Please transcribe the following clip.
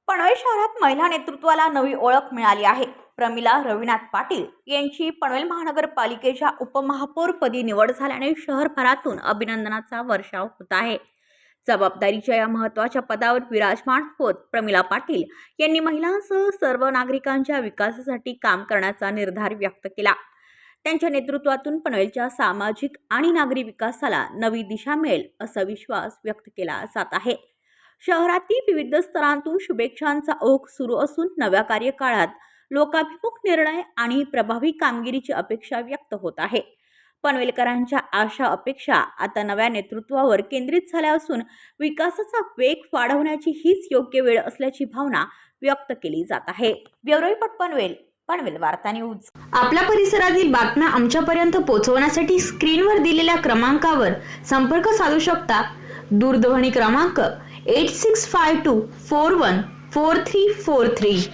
पनवेल शहरात महिला नेतृत्वाला नवी ओळख मिळाली आहे। प्रमिला रविनाथ पाटील यांची पनवेल महानगरपालिकेच्या उपमहापौरपदी निवड झाल्याने शहरभरातून अभिनंदनाचा वर्षाव होत आहे। जबाबदारीच्या या महत्त्वाच्या पदावर विराजमान होत प्रमिला पाटील यांनी महिलांसह सर्व नागरिकांच्या विकासासाठी काम करण्याचा निर्धार व्यक्त केला। त्यांच्या नेतृत्वातून पनवेलच्या सामाजिक आणि नागरी विकासाला नवी दिशा मिळेल असा विश्वास व्यक्त केला जात आहे। शहरातील विविध स्तरांतून शुभेच्छांचा ओघ सुरू असून नव्या कार्यकाळात लोकाभिमुख निर्णय आणि प्रभावी कामगिरीची अपेक्षा व्यक्त होत आहे। पनवेलकरांच्या आशा अपेक्षा आता नव्या नेतृत्वावर केंद्रित झाल्या असून विकासाचा वेग वाढवण्याची हीच योग्य वेळ असल्याची भावना व्यक्त केली जात आहे। ब्युरो रिपोर्ट पनवेल, पनवेल वार्ता न्यूज। आपल्या परिसरातील बातम्या आमच्यापर्यंत पोहोचवण्यासाठी स्क्रीनवर दिलेल्या क्रमांकावर संपर्क साधू शकता। दूरध्वनी क्रमांक 8652414343।